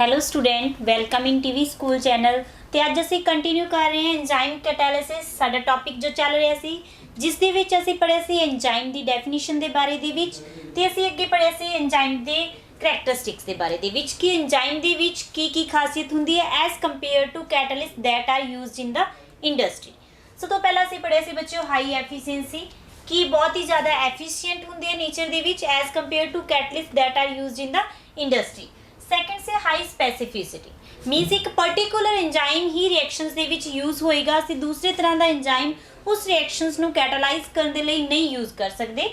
Hello student, welcome in TV school channel. तो अज असी continue कर रहे हैं एंजाइम कैटालिसिस। साडा टॉपिक जो चल रहा सी जिस दे विच असी पढ़िया सी एंजाइम दी डेफिनेशन दे बारे दे विच, ते असी अगे पढ़िया सी एंजाइम दे करैक्टरिस्टिक्स दे बारे दे विच कि एंजाइम दे विच की खासियत हुंदी है as compare to catalyst that are used in the industry. सब तो पहला असी पढ़िया सी बच्चों हाई एफिशिएंसी कि बहुत ही ज़्यादा एफिशिएंट हुंदी है नेचर दे विच as compare to catalyst that are used in the industry. Second से हाई स्पैसीफिसिटी मीनस एक पर्टिकुलर एंजाइम ही रिएक्शंस दे विच यूज़ होएगा, असीं दूसरे तरह का एंजाइम उस रिएक्शंस नूं कैटालाइज करने लई नहीं यूज़ कर सकते।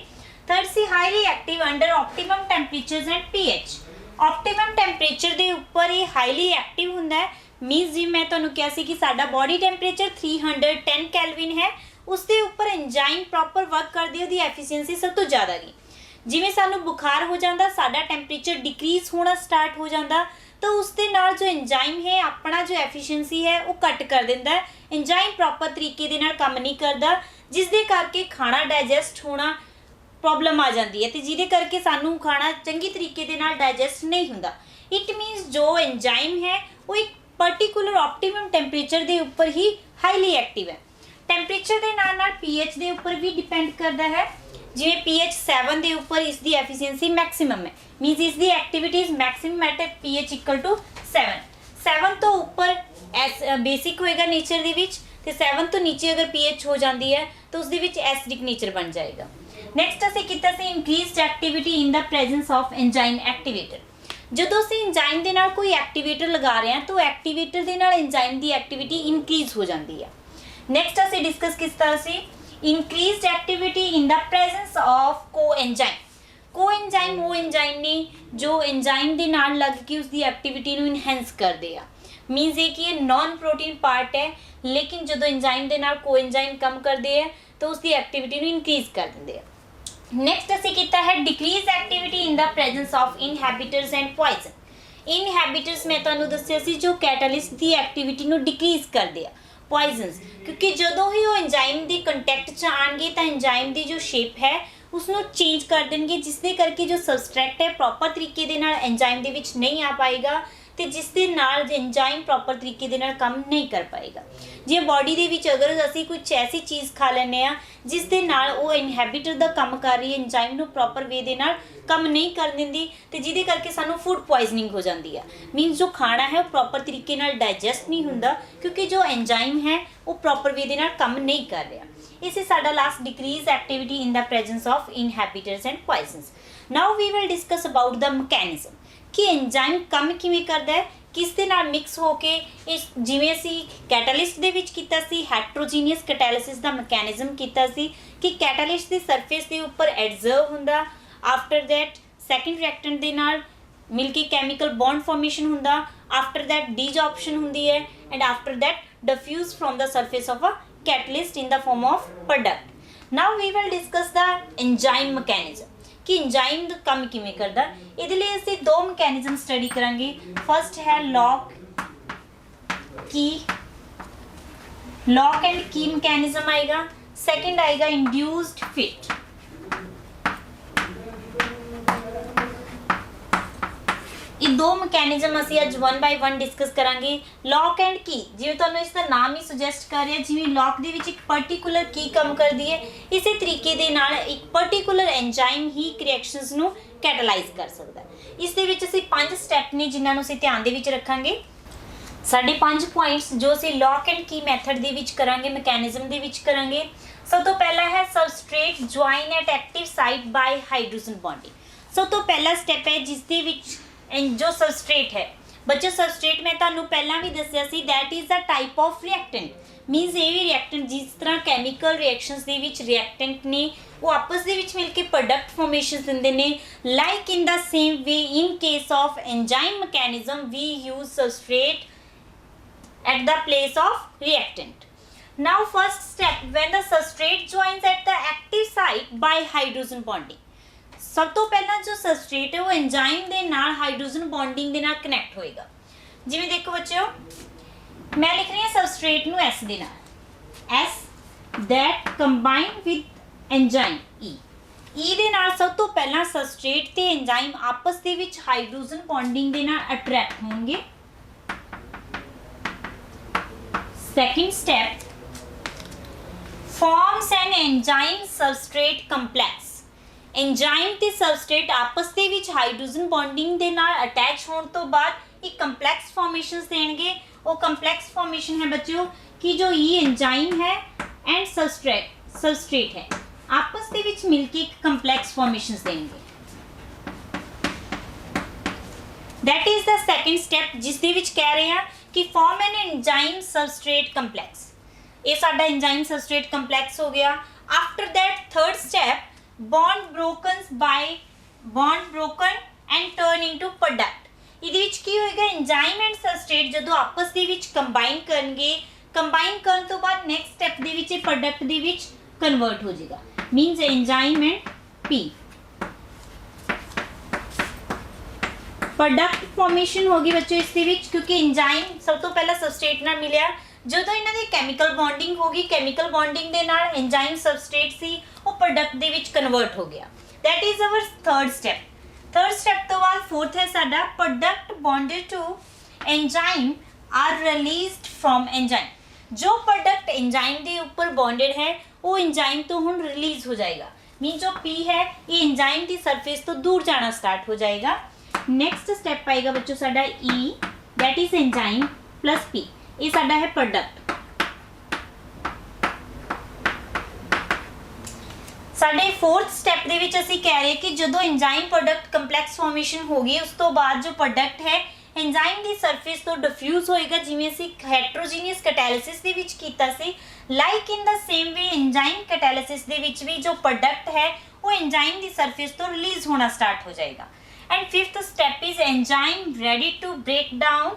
थर्ड से highly active under optimum temperatures and pH. Optimum temperature के उपर ये हाईली एक्टिव हुंदा है। मीनस जी मैं तुहानूं कहा सी कि साडा बॉडी टैंपरेचर 310 कैलविन है, उसके उपर एंजाइम प्रॉपर वर्क करदी उहदी एफिशिएंसी सब तो ज़्यादा गई। जिवें सानू बुखार हो जाता, साडा टैंपरेचर डिक्रीज होना स्टार्ट हो जाता, तो उसके नाल जो एंजाइम है अपना जो एफिशिएंसी है वो कट कर दिंदा है। एंजाइम प्रॉपर तरीके दे नाल काम नहीं करता, जिस दे करके खाना डाइजैसट होना प्रॉब्लम आ जाती है, तो जिहदे करके सानू खाना चंगी तरीके दे नाल डाइजैसट नहीं हुंदा। इट मीनस जो एंजाइम है वो एक पर्टिकुलर ऑप्टिमम टैंपरेचर के उपर ही हाईली एक्टिव है। टैंपरेचर के नाल पीएच के उपर भी डिपेंड करता है। जिवें पीएच 7 के उपर इसकी एफिशिएंसी मैक्सिमम है, मीनस इसकी activity is maximum at pH equal to 7 तो उपर एस बेसिक होएगा नेचर दे विच, ते 7 तो नीचे अगर पीएच हो जाती है तो उसके विच एसिडिक नेचर बन जाएगा। नैक्सट असीं कीता सी increased activity in the presence of enzyme activator. जदों असीं एंजाइम दे नाल कोई एक्टिवेटर लगा रहे हैं तो एक्टिवेटर दे नाल एंजाइम की एक्टिविटी इंक्रीज हो जाती है। नैक्सट असीं डिस्कस कीता सी increased activity in the presence of coenzyme. Coenzyme वो एंजाइम ने जो एंजाइम के नाल लग के उसकी एक्टिविटी नूं इनहेंस करते हैं। मीनस ये कि ये नॉन प्रोटीन पार्ट है, लेकिन जो एंजाइम के नाल कोएंजाइम कम करते हैं तो उसकी एक्टिविटी नूं इनक्रीज कर देंगे हैं। नैक्सट असीं कीता है decrease activity in the presence of inhibitors and poison. Inhibitors मैं तुहानूं दस्सिया सी जो कैटालिस्ट की एक्टिविटी नूं डिक्रीज करते हैं। पॉइजनस क्योंकि जदों ही वो एंजाइम के कंटैक्ट च आएंगे तो एंजाइम की जो शेप है उसनों चेंज कर देंगे, जिसके करके जो सबस्ट्रैक्ट है प्रॉपर तरीके दे नाल एंजाइम दे विच नहीं आ पाएगा, तो जिसके नाल एंजाइम प्रॉपर तरीके दे नाल काम नहीं कर पाएगा। जे बॉडी दे विच अगर असीं कुछ ऐसी चीज़ खा लैंदे आ जिस दे नाल वो इनहैबिटर दा काम कर रही है, एंजाइम नूं प्रॉपर वे दे नाल काम नहीं कर दिंदी, तो जिहदे करके सानू फूड पॉइजनिंग हो जाती है। मीनस जो खाना है वो प्रॉपर तरीके नाल डाइजैसट नहीं हुंदा क्योंकि जो एंजाइम है वो प्रॉपर वे दे नाल काम नहीं कर रहा। इस साडा last decrease activity in the presence of inhibitors and poisons. Now we will discuss about the mechanism कि एंजाइम काम किवें करदा है, किस दे नाल मिक्स होके इस जिवें असीं कैटालिस्ट दे विच कीता सी हेट्रोजीनियस कैटालिसिस दा मैकेनिज्म कीता सी कि कैटालिस्ट दी सरफेस दे उपर एडजर्व हुंदा, आफ्टर दैट सैकेंड रिएक्टेंट दे नाल मिलके कैमिकल बॉन्ड फॉर्मेशन हुंदा, आफ्टर दैट डीजॉर्प्शन हुंदी है and after that diffuse from the surface of a catalyst in the form of product. Now we will discuss the enzyme mechanism कि enzyme दा काम किवें करदा। इहदे लई असीं दो मैकेनिज्म स्टडी करांगे। फर्स्ट है लॉक एंड की मैकेनिज्म आएगा, सेकंड आएगा इंड्यूस्ड फिट। ये दो मैकेनिज्म असीं अज वन बाय वन डिस्कस करांगे। लॉक एंड की जिवें तुहानूं इसका नाम ही सुजैसट कर रहा है, जिवें लॉक दे विच एक पर्टिकुलर की काम करती है, इसी तरीके दे नाल एक पर्टिकुलर एंजाइम ही रिएक्शंस नूं कैटालाइज कर सकता है। इस दे विच असीं 5 स्टैप ने जिन्हां नूं असीं ध्यान दे विच रखांगे। साडे 5 पॉइंट्स जो असीं लॉक एंड की मैथड दे विच करांगे, मैकेनिज्म दे विच करांगे। सब तो पहला है substrate join at active site by hydrogen bonding. सब तो पहला स्टैप है जिस दे विच जो सबस्ट्रेट है बच्चों, सबस्ट्रेट मैं तुहानूं पहला भी दस्सिया सी that is a type of reactant. Means ये भी रिएक्टेंट जिस तरह कैमिकल रिएक्शंस दे विच रिएक्टेंट ने वो आपस दे विच मिलके प्रोडक्ट फॉर्मेशन दिंदे ने। Like in the same way in case of enzyme mechanism we use substrate at the place of reactant. Now first step when the substrate joins at the active site by hydrogen bonding. सब तो पहला जो substrate है वो enzyme के नाल hydrogen bonding के नाल कनैक्ट होएगा। जिवें देखो बच्चों मैं लिख रही हूँ सबस्ट्रेट नूं एस दे नाल, S that combine with enzyme E. E ਦੇ ਨਾਲ ਸਭ ਤੋਂ ਪਹਿਲਾਂ ਸਬਸਟ੍ਰੇਟ ਤੇ ਐਂਜ਼ਾਈਮ ਆਪਸ ਦੇ ਵਿੱਚ ਹਾਈਡਰੋਜਨ ਬੌਂਡਿੰਗ ਦੇ ਨਾਲ ਅਟਰੈਕਟ ਹੋਣਗੇ। Second step forms an enzyme substrate complex। Enzyme ਤੇ ਸਬਸਟ੍ਰੇਟ ਆਪਸ ਦੇ ਵਿੱਚ ਹਾਈਡਰੋਜਨ ਬੌਂਡਿੰਗ ਦੇ ਨਾਲ ਅਟੈਚ ਹੋਣ ਤੋਂ ਬਾਅਦ ਇੱਕ ਕੰਪਲੈਕਸ ਫਾਰਮੇਸ਼ਨਸ ਦੇਣਗੇ। ਉਹ ਕੰਪਲੈਕਸ ਫਾਰਮੇਸ਼ਨ ਹੈ ਬੱਚਿਓ कि जो ई एंजाइम है एंड सबस्ट्रेट है आपस ਦੇ ਵਿੱਚ ਮਿਲ ਕੇ ਇੱਕ ਕੰਪਲੈਕਸ ਫਾਰਮੇਸ਼ਨਸ ਦੇਣਗੇ। That is the second step जिस ਦੇ ਵਿੱਚ ਕਹਿ ਰਹੇ ਆ कि form an enzyme substrate complex। ਇਹ ਸਾਡਾ एंजाइम सबस्ट्रेट complex ਹੋ ਗਿਆ। After that third step bond broken and turn into product। ਇਹਦੇ ਵਿੱਚ ਕੀ ਹੋਏਗਾ एंजाइम एंड सबस्ट्रेट ਜਦੋਂ ਆਪਸ ਦੇ ਵਿੱਚ ਕੰਬਾਈਨ ਕਰਨਗੇ, ਕੰਬਾਈਨ ਕਰਨ ਤੋਂ ਬਾਅਦ ਨੈਕਸਟ ਸਟੈਪ ਦੇ ਵਿੱਚ ਇਹ ਪ੍ਰੋਡਕਟ ਦੇ ਵਿੱਚ ਕਨਵਰਟ ਹੋ ਜਾਏਗਾ। Means enzyme and P product formation होगी बच्चों इस क्योंकि एंजाइम सब तो पहला सबस्ट्रेट नाल मिलिया जो इन्हां दी केमिकल बॉन्डिंग होगी, केमिकल बॉन्डिंग दे नाल एंजाइम सबस्ट्रेट सी वो प्रोडक्ट दे विच कन्वर्ट हो गया। That is our third step. Third step तो बाद फोर्थ है साडा product bonded to enzyme are released from enzyme. जो प्रोडक्ट एंजाइम के ऊपर बॉन्डेड है वो एंजाइम तो हुण रिलीज हो जाएगा। मीन जो पी है ये एंजाइम की सरफेस तो दूर जाना स्टार्ट हो जाएगा। नैक्सट स्टैप आएगा बच्चों साडा E that is enzyme plus P. ये साडा है प्रोडक्ट। साडे फोर्थ स्टैप दे विच असीं कह रहे कि जदों एंजाइम प्रोडक्ट कंपलैक्स फॉर्मेशन होगी उस तो बाद जो प्रोडक्ट है एंजाइम की सरफेस तो डिफ्यूज होएगा जिवें असीं हेट्रोजीनियस कैटालिसिस दे विच कीता सी। Like in the same way enzyme catalysis दे विच भी जो प्रोडक्ट है वो एंजाइम की सरफेस तो रिलीज होना स्टार्ट हो जाएगा। And fifth step is enzyme ready to break down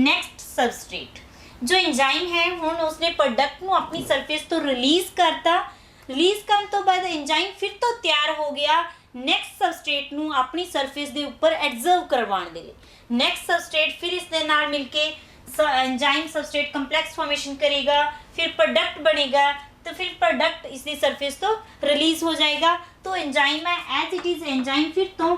next substrate. जो एंजाइम है हुण उसने प्रोडक्ट नूं अपनी सरफेस तो रिलीज करता। रिलीज करन तो बाद एंजाइम फिर तो तैयार हो गया नैक्सट सबस्ट्रेट नूं अपनी सरफेस के उपर एब्जर्व करवाने के लिए। नैक्सट सबस्ट्रेट फिर इस दे नाल मिल के एंजाइम सबस्ट्रेट कंपलैक्स फॉर्मेशन करेगा, फिर प्रोडक्ट बनेगा, तो फिर प्रोडक्ट इसकी सरफेस तो रिलीज हो जाएगा। तो एंजाइम है एज इट इज एंजाइम फिर तो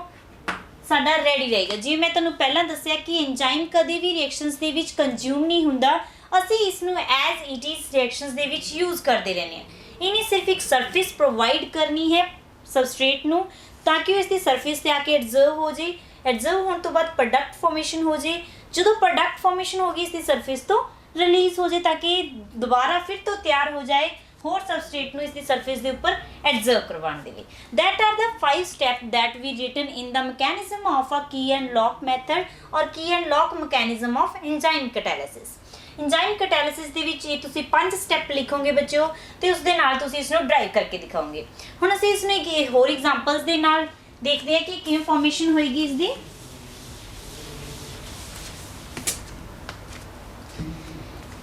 साडा रेडी रहेगा। जिवें मैं तुहानूं पहलां दस्सिया कि एंजाइम कदे भी रिएक्शनस दे विच कंज्यूम नहीं हुंदा, असीं इसनूं एज इट इज रिएक्शनस दे विच यूज़ करते रहने हैं। इन्हें सिर्फ एक सरफेस प्रोवाइड करनी है सबस्ट्रेट नूं ताकि वो इसकी सरफेस से आके एब्जर्व हो जाए। एब्जर्व होने तो बाद प्रोडक्ट फॉर्मेशन हो जाए। जो प्रोडक्ट फॉर्मेशन होगी इसकी सरफेस तो रिलीज हो जाए ताकि दोबारा फिर तो तैयार हो जाए होर सबस्ट्रेट नूं इसकी सरफेस के ऊपर एब्जर्व करवाने के लिए। That are the 5 step that we written in the mechanism of a key and lock method और key and lock mechanism of enzyme catalysis. Enzyme catalysis दे विच ये तुसीं 5 स्टेप लिखोगे बच्चों तो उस दे नाल तुसीं इसनूं ड्राइव करके दिखाओगे। हुण असीं इसनूं एक होर एग्जांपल्स दे नाल देखते हैं कि किवें फॉर्मेशन होएगी इसदी।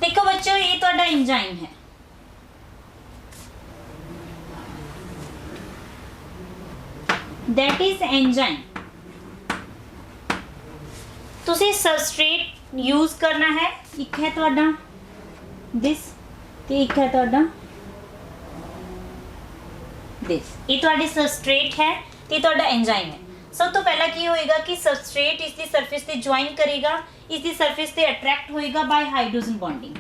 देखो बच्चों ये तुहाडा एंजाइम है, दैट इज एंजाइम। तुसीं सबस्ट्रेट यूज करना है, एक है तुहाडा दिस ते एक है तुहाडा दिस। ये तुहाडी सबस्ट्रेट है ते तुहाडा एंजाइम है। सब तो पहला की होएगा कि सबस्ट्रेट इसकी सरफेस से ज्वाइन करेगा, इसकी सरफेस से अट्रैक्ट होएगा बाय हाइड्रोजन बॉन्डिंग।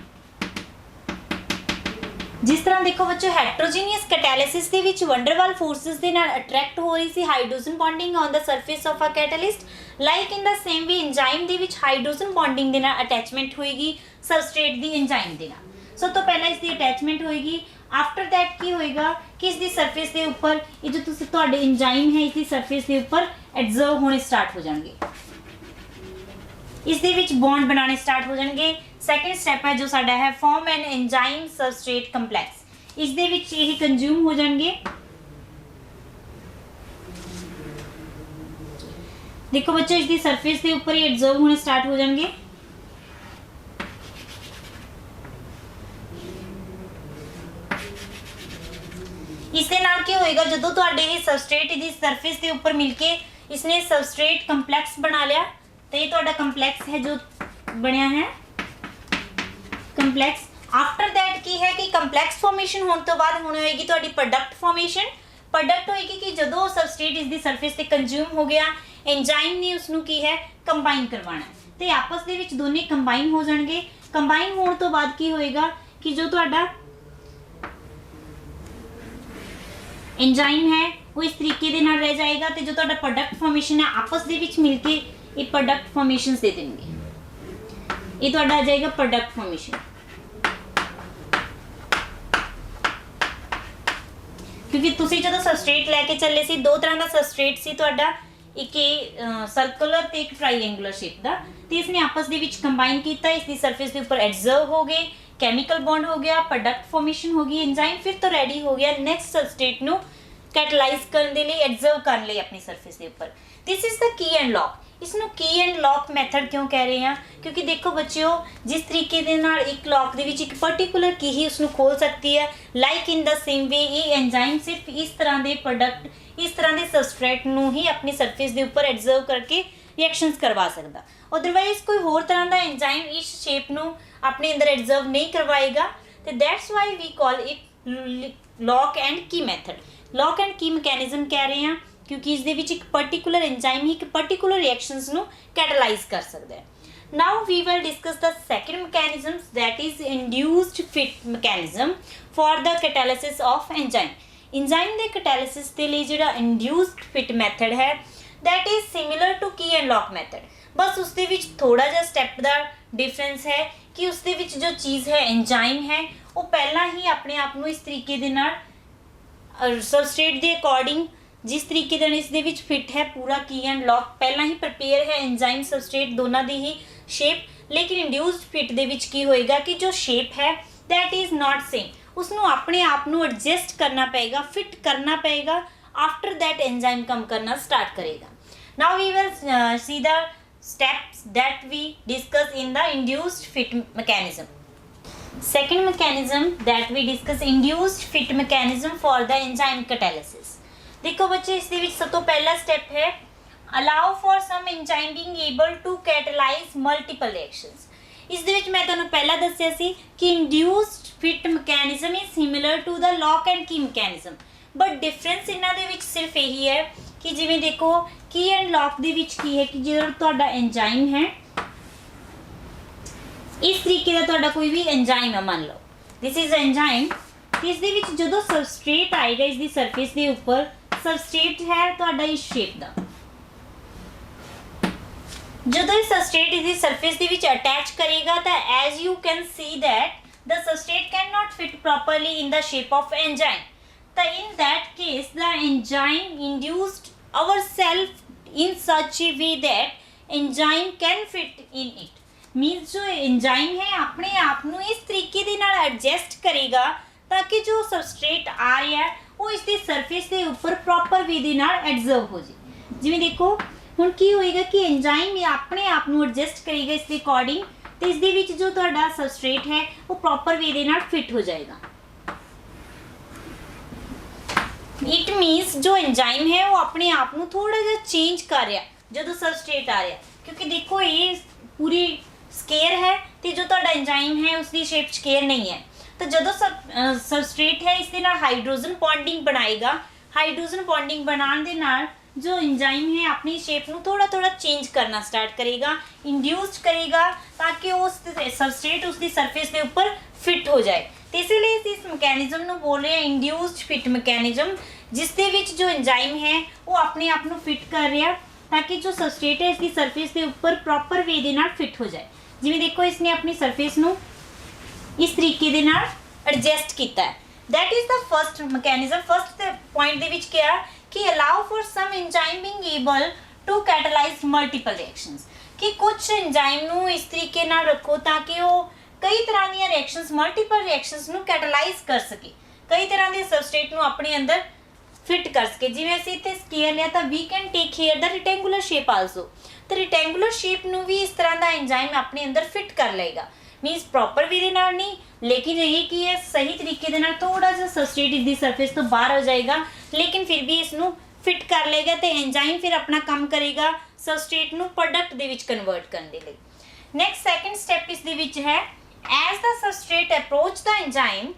जिस तरह देखो बच्चों हेट्रोजीनियस कैटालिसिस दे विच वंडरवाल फोर्सेस दे नाल अट्रैक्ट हो रही सी hydrogen bonding on the surface of a catalyst. Like in the same way enzyme दे विच हाइड्रोजन बॉन्डिंग दे नाल अटैचमेंट होएगी सबस्ट्रेट दी एंजाइम दे नाल। सब तो पहला इसकी अटैचमेंट होएगी। आफ्टर दैट की होएगा कि इसकी सरफेस के ऊपर ये जो तुसीं तुहाडे एंजाइम है इसकी सरफेस के ऊपर एब्जर्व होने स्टार्ट हो जाएंगे, इस दे विच बॉन्ड बनाने स्टार्ट हो जाएंगे। सैकेंड स्टैप है जो साडा है form an enzyme substrate complex. इस दे विच यही कंज्यूम हो जाएंगे। देखो बच्चों इसकी सरफेस के ऊपर ही एब्जर्व होने स्टार्ट हो जाएंगे। इसके नाल की होएगा जदों तुहाडे ये सबस्ट्रेट इहदी सरफेस के ऊपर मिलके इसने सबस्ट्रेट कंपलैक्स बना लिया तो ये तुहाडा कंपलैक्स है जो बनया है कंपलैक्स। आफ्टर दैट की है कि कंपलैक्स फॉर्मेशन होने तो बाद होने होएगी तुहाडी प्रोडक्ट फॉर्मेशन। ਪ੍ਰੋਡਕਟ ਹੋਏਗੀ ਕਿ ਜਦੋਂ ਸਬਸਟ੍ਰੇਟ ਇਸ ਦੀ ਸਰਫੇਸ ਤੇ ਕੰਜ਼ਿਊਮ ਹੋ ਗਿਆ, ਐਂਜ਼ਾਈਮ ਨੇ ਉਸ ਨੂੰ ਕੀ ਹੈ ਕੰਬਾਈਨ ਕਰਵਾਉਣਾ ਤੇ ਆਪਸ ਦੇ ਵਿੱਚ ਦੋਨੇ ਕੰਬਾਈਨ ਹੋ ਜਾਣਗੇ। ਕੰਬਾਈਨ ਹੋਣ ਤੋਂ ਬਾਅਦ ਕੀ ਹੋਏਗਾ ਕਿ ਜੋ ਤੁਹਾਡਾ एंजाइम है वो इस तरीके दे नाल रह जाएगा ते जो तुहाडा प्रोडक्ट फॉर्मेशन है आपस दे विच मिल के ये प्रोडक्ट फॉर्मेशंस दे देंगे। ये तुहाडा आ जाएगा प्रोडक्ट फॉर्मेशन। क्योंकि तुसी जदों सबस्ट्रेट लैके चले सी, दो तरह का सबस्ट्रेट सी तुहाडा, एक सर्कुलर ते एक ट्राईएंगुलर शेप दा, ते इसने आपस दे विच कंबाइन कीता, इसकी सरफेस के ऊपर एडजर्व हो गए, केमिकल बॉन्ड हो गया, प्रोडक्ट फॉर्मेशन हो गई, एंजाइम फिर तो रेडी हो गया नेक्स्ट सबस्ट्रेट नु कैटलाइज करने के लिए, एडजर्व करने लिए अपनी सरफेस के ऊपर। This is the key and lock. इसनू की एंड लॉक मैथड क्यों कह रहे हैं? क्योंकि देखो बच्चों, जिस तरीके दे नाल एक लॉक दे विच एक पर्टिकुलर की ही उसनू खोल सकती है, लाइक इन द सेम वे ये एंजाइम सिर्फ इस तरह के प्रोडक्ट, इस तरह के सबस्ट्रेट नू ही अपनी सरफेस के ऊपर एडजर्व करके रिएक्शंस करवा सकता। अदरवाइज कोई होर तरह का एंजाइम इस शेप नू अपने अंदर एडजर्व नहीं करवाएगा। तो that's why we call it lock and key method. Lock and key mechanism कह रहे हैं क्योंकि इस दे विच एक पर्टिकुलर एंजाइम ही एक पर्टिकुलर रिएक्शंस नू कैटलाइज कर सकता है। Now we will discuss the second mechanism, that is induced fit mechanism for the catalysis of enzyme. Enzyme दे कैटालिसिस के लिए जिहड़ा इंड्यूस्ड फिट मैथड है that is similar to key and lock method. बस उसके विच थोड़ा जिहा स्टैप का डिफरेंस है कि उसके विच जो चीज़ है एंजाइम है वो पहला ही अपने आप को इस तरीके दे नाल सबस्ट्रेट के अकॉर्डिंग जिस तरीके दे इस दे विच फिट है पूरा की एंड लॉक पहला ही प्रिपेयर है एंजाइम सबस्ट्रेट दोनों की ही शेप। लेकिन इंड्यूस्ड फिट दे विच की होएगा कि जो शेप है दैट इज़ नॉट सेम, उसनू अपने आप को एडजस्ट करना पएगा, फिट करना पएगा। आफ्टर दैट एंजाइम कम करना स्टार्ट करेगा। Now we will see the steps that we discuss in the induced fit mechanism. Second mechanism that we discuss, induced fit mechanism for the enzyme catalysis. देखो बच्चे, इसके विच सब तो पहला स्टेप है allow for some enzyme being able to catalyze multiple reactions. इस दे विच मैं तुहानू पहला दस्सिया सी कि induced fit mechanism is similar to the lock and key mechanism, but difference इन्हां दे विच सिर्फ यही है कि जिवें देखो की एंड लॉक दे विच की है कि जो तुहाडा एंजाइम है इस तरीके का तुहाडा कोई भी एंजाइम है, मान लो दिस इज एंजाइम, इस दे विच जदों सबस्ट्रेट आएगा इसकी सरफेस के ऊपर, सबस्ट्रेट है तुहाडा इस शेप का, जदों इस सबस्ट्रेट इसकी सरफेस के विच अटैच करेगा तो as you can see that the substrate can not fit properly in the shape of enzyme. तो in that case the enzyme induced ourself in such a way that enzyme can fit in it। Means जो enzyme है अपने आप को इस तरीके दे नाल adjust करेगा ताकि जो सबस्ट्रेट आ रहा है वो इसकी सरफेस के ऊपर प्रॉपर वे दे नाल एडजर्व हो जाए। जिवें देखो हुण की होएगा कि एंजाइम अपने आप को एडजस्ट करेगा इसके अकॉर्डिंग, तो इस दे विच जो तुहाडा सबस्ट्रेट है वो प्रॉपर वे दे नाल फिट हो जाएगा। इट मीन्स जो एंजाइम है वो अपने आप को थोड़ा जा चेंज कर रहा जो सबस्ट्रेट आ रहा, क्योंकि देखो ये पूरी स्केयर है तो जो तुहाडा एंजाइम है उसकी शेप स्केयर नहीं है। तो जो सबस्ट्रेट है इसके नाल हाइड्रोजन बॉन्डिंग बनाएगा, हाइड्रोजन बॉन्डिंग बनाने के नाल जो एंजाइम है अपनी शेप को थोड़ा थोड़ा चेंज करना स्टार्ट करेगा, इंड्यूस्ड करेगा ताकि उस सबस्ट्रेट उसकी सरफेस के ऊपर फिट हो जाए। तो इसलिए इस मैकेनिज्म को बोल रहे हैं इंड्यूस्ड फिट मैकेनिज्म, जिसके विच जो एंजाइम है वो अपने आप को फिट कर रहा ताकि जो सबस्ट्रेट है इसकी सरफेस के ऊपर प्रॉपर वे दे नाल फिट हो जाए। जिवें देखो इसने अपनी सरफेस को इस तरीके दे नाल एडजस्ट किया है। That is the first mechanism. First point दे विच क्या कि allow for some enzyme being able to catalyse multiple reactions, कि कुछ एंजाइम नू इस तरीके नाल रखो ताकि वो कई तरह दी रिएक्शंस मल्टीपल रिएक्शंस नू कैटलाइज कर सके, कई तरह के सबस्ट्रेट नू अपने अंदर फिट कर सके। जिवें असीं इत्थे स्केयर लिया तो we can take here the rectangular shape also. तो रेक्टेंगुलर शेप नू भी इस तरह का एंजाइम अपने अंदर फिट कर लेगा, मीनस प्रॉपर वे दे नाल नहीं, लेकिन ये कि ये सही तरीके दे नाल थोड़ा सा सबस्ट्रेट इसकी सरफेस तो बाहर हो जाएगा, लेकिन फिर भी इसनू फिट कर लेगा। तो एंजाइम फिर अपना काम करेगा सबस्ट्रेट नू प्रोडक्ट दे विच कन्वर्ट करने लई। नैक्सट सैकेंड स्टैप इस दे विच है as the substrate approach the enzyme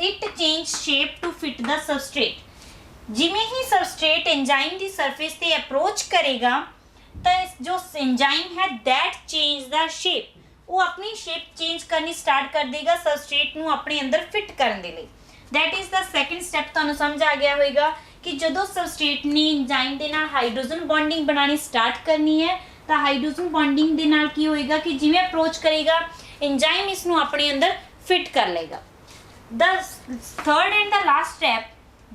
it change shape to fit the substrate। ਜਿਵੇਂ ਹੀ ਸਬਸਟ੍ਰੇਟ एंजाइम ਦੀ ਸਰਫੇਸ ਤੇ ਅਪਰੋਚ ਕਰੇਗਾ ਤਾਂ ਜੋ एंजाइम ਹੈ that change the shape, ਉਹ ਆਪਣੀ ਸ਼ੇਪ ਚੇਂਜ ਕਰਨੀ ਸਟਾਰਟ ਕਰ ਦੇਗਾ ਸਬਸਟ੍ਰੇਟ ਨੂੰ ਆਪਣੇ ਅੰਦਰ ਫਿਟ ਕਰਨ ਦੇ ਲਈ। that is the second step। ਤੁਹਾਨੂੰ ਸਮਝ ਆ ਗਿਆ ਹੋਵੇਗਾ ਕਿ ਜਦੋਂ ਸਬਸਟ੍ਰੇਟ ਨੇ एंजाइम ਦੇ ਨਾਲ ਹਾਈਡਰੋਜਨ ਬੌਂਡਿੰਗ ਬਣਾਉਣੀ ਸਟਾਰਟ ਕਰਨੀ ਹੈ ਤਾਂ ਹਾਈਡਰੋਜਨ ਬੌਂਡਿੰਗ ਦੇ ਨਾਲ ਕੀ ਹੋਏਗਾ ਕਿ ਜਿਵੇਂ ਅਪਰੋਚ ਕਰੇਗਾ एंजाइम ਇਸ ਨੂੰ ਆਪਣੇ ਅੰਦਰ ਫਿਟ ਕਰ ਲਏਗਾ। the third and the last step,